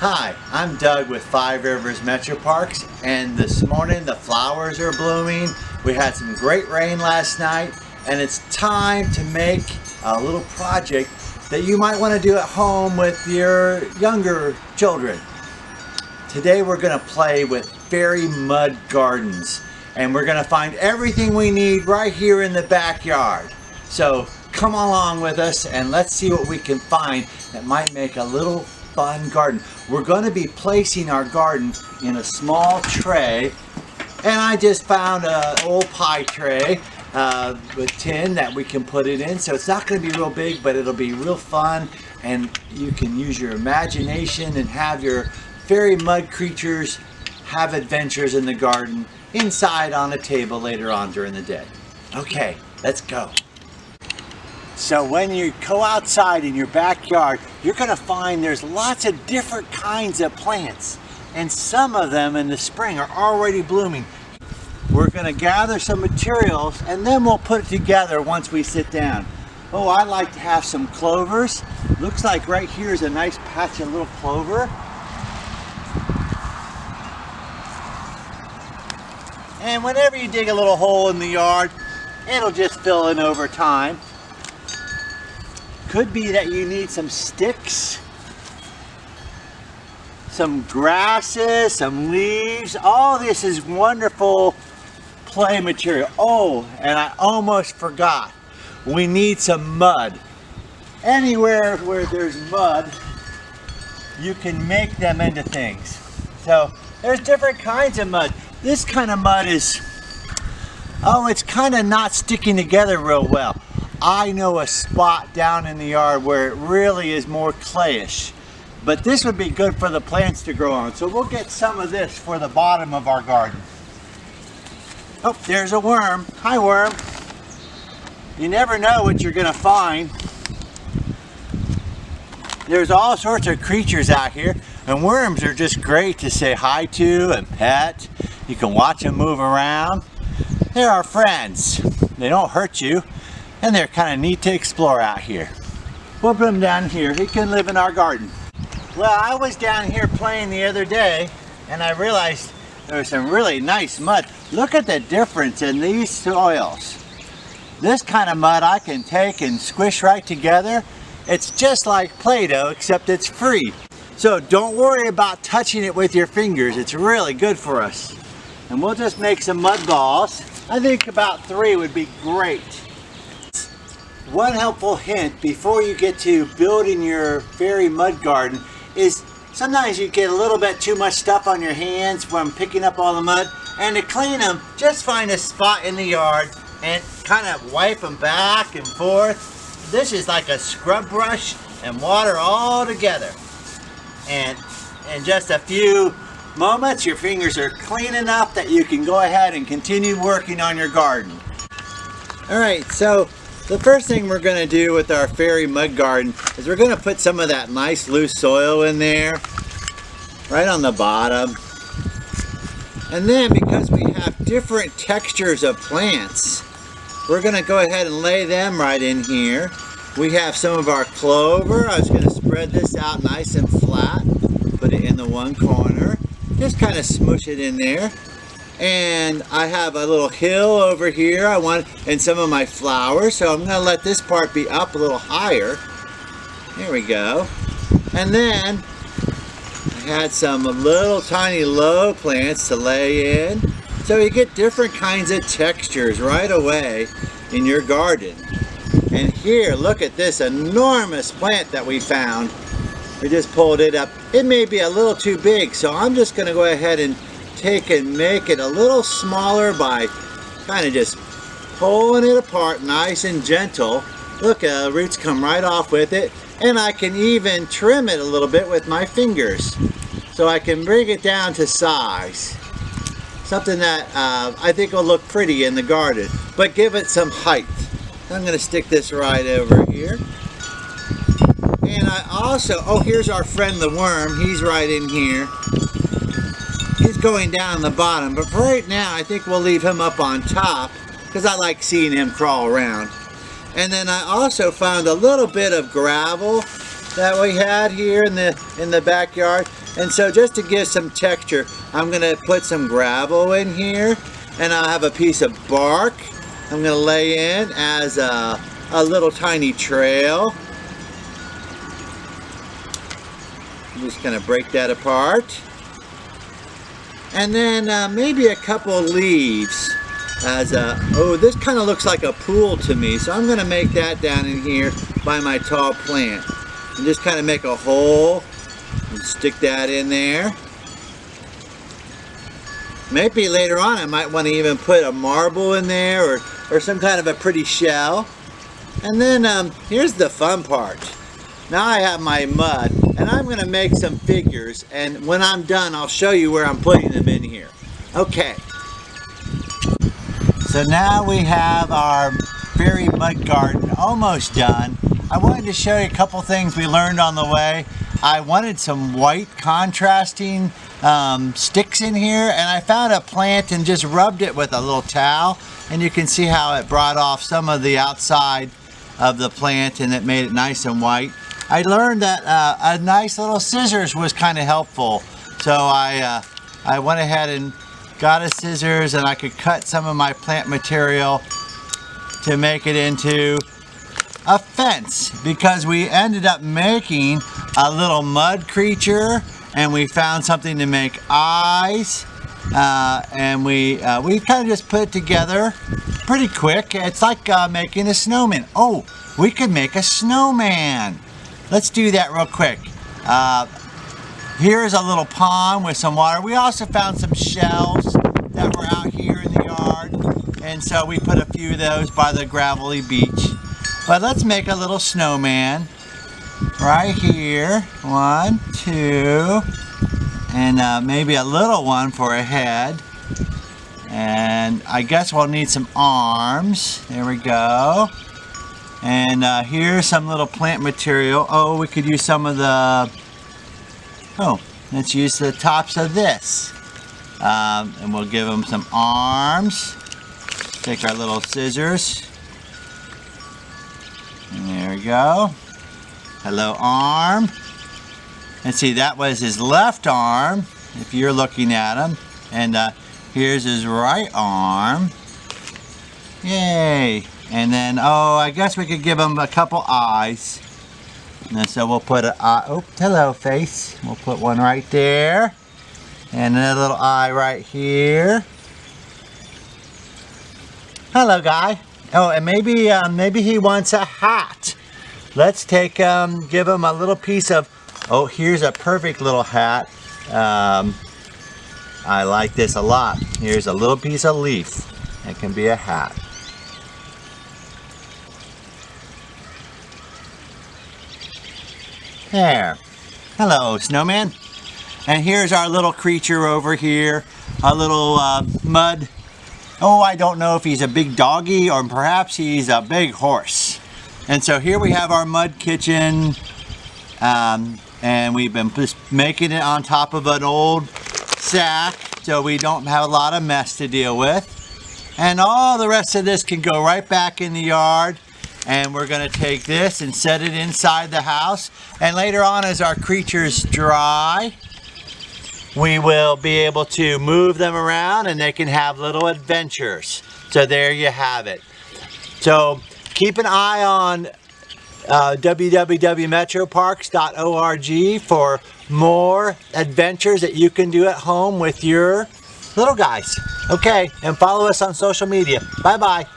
Hi, I'm Doug with Five Rivers MetroParks, and this morning the flowers are blooming. We had some great rain last night, and it's time to make a little project that you might want to do at home with your younger children. Today we're going to play with fairy mud gardens, and we're going to find everything we need right here in the backyard. So come along with us and let's see what we can find that might make a little fun garden. We're going to be placing our garden in a small tray, and I just found an old pie tray with tin that we can put it in. So it's not going to be real big, but it'll be real fun, and you can use your imagination and have your fairy mud creatures have adventures in the garden inside on a table later on during the day. Okay, let's go. So when you go outside in your backyard, you're going to find there's lots of different kinds of plants, and some of them in the spring are already blooming. We're going to gather some materials and then we'll put it together once we sit down. Oh, I like to have some clovers. Looks like right here is a nice patch of little clover. And whenever you dig a little hole in the yard, it'll just fill in over time. Could be that you need some sticks, some grasses, some leaves. All this is wonderful play material. Oh, and I almost forgot. We need some mud. Anywhere where there's mud, you can make them into things. So there's different kinds of mud. This kind of mud is, it's kind of not sticking together real well. I know a spot down in the yard where it really is more clayish, but this would be good for the plants to grow on. So we'll get some of this for the bottom of our garden. Oh, there's a worm. Hi, worm. You never know what you're gonna find. There's all sorts of creatures out here, and worms are just great to say hi to and pet. You can watch them move around. They're our friends. They don't hurt you. And they're kind of neat to explore out here. We'll put him down here. He can live in our garden. Well, I was down here playing the other day, and I realized there was some really nice mud. Look at the difference in these soils. This kind of mud I can take and squish right together. It's just like Play-Doh, except it's free. So don't worry about touching it with your fingers. It's really good for us. And we'll just make some mud balls. I think about 3 would be great. One helpful hint before you get to building your fairy mud garden is sometimes you get a little bit too much stuff on your hands from picking up all the mud, and to clean them, just find a spot in the yard and kind of wipe them back and forth. This is like a scrub brush and water all together. And in just a few moments, your fingers are clean enough that you can go ahead and continue working on your garden. All right, so the first thing we're going to do with our fairy mud garden is we're going to put some of that nice loose soil in there, right on the bottom. And then because we have different textures of plants, we're going to go ahead and lay them right in here. We have some of our clover. I was going to spread this out nice and flat, put it in the one corner, just kind of smush it in there. And I have a little hill over here and some of my flowers, so I'm going to let this part be up a little higher. There we go. And then I had some little tiny low plants to lay in, so you get different kinds of textures right away in your garden. And here, look at this enormous plant that we found. We just pulled it up. It may be a little too big, so I'm just going to go ahead and take and make it a little smaller by kind of just pulling it apart nice and gentle. Look, roots come right off with it, and I can even trim it a little bit with my fingers so I can bring it down to size. Something that I think will look pretty in the garden, but give it some height. I'm going to stick this right over here. And I also, here's our friend the worm. He's right in here. He's going down the bottom, but for right now I think we'll leave him up on top because I like seeing him crawl around. And then I also found a little bit of gravel that we had here in the backyard. And so just to give some texture, I'm gonna put some gravel in here, and I'll have a piece of bark I'm gonna lay in as a little tiny trail. I'm just gonna break that apart. And then maybe a couple leaves as oh, this kind of looks like a pool to me, so I'm gonna make that down in here by my tall plant. And just kind of make a hole and stick that in there. Maybe later on I might want to even put a marble in there or some kind of a pretty shell. And then here's the fun part. Now I have my mud, and I'm going to make some figures, and when I'm done I'll show you where I'm putting them in here. Okay. So now we have our fairy mud garden almost done. I wanted to show you a couple things we learned on the way. I wanted some white contrasting sticks in here, and I found a plant and just rubbed it with a little towel, and you can see how it brought off some of the outside of the plant and it made it nice and white. I learned that a nice little scissors was kind of helpful, so I went ahead and got a scissors, and I could cut some of my plant material to make it into a fence, because we ended up making a little mud creature, and we found something to make eyes, and we kind of just put it together pretty quick. It's like making a snowman. Oh, we could make a snowman. Let's do that real quick. Here's a little pond with some water. We also found some shells that were out here in the yard, and so we put a few of those by the gravelly beach. But let's make a little snowman right here. 1, 2, and maybe a little one for a head. And I guess we'll need some arms. There we go. And here's some little plant material. Oh, we could use some of the... Oh, let's use the tops of this. And we'll give them some arms. Take our little scissors. And there we go. Hello, arm. And see, that was his left arm, if you're looking at him. And here's his right arm. Yay. And then, oh, I guess we could give him a couple eyes. And so we'll put an eye. Oh, hello, face. We'll put one right there. And another little eye right here. Hello, guy. Oh, and maybe he wants a hat. Let's take give him a little piece of. Oh, here's a perfect little hat. I like this a lot. Here's a little piece of leaf. It can be a hat. There. Hello, snowman. And here's our little creature over here. A little mud. Oh, I don't know if he's a big doggy or perhaps he's a big horse. And so here we have our mud kitchen. And we've been just making it on top of an old sack so we don't have a lot of mess to deal with. And all the rest of this can go right back in the yard. And we're going to take this and set it inside the house. And later on, as our creatures dry, we will be able to move them around and they can have little adventures. So there you have it. So keep an eye on www.metroparks.org for more adventures that you can do at home with your little guys. Okay, and follow us on social media. Bye-bye.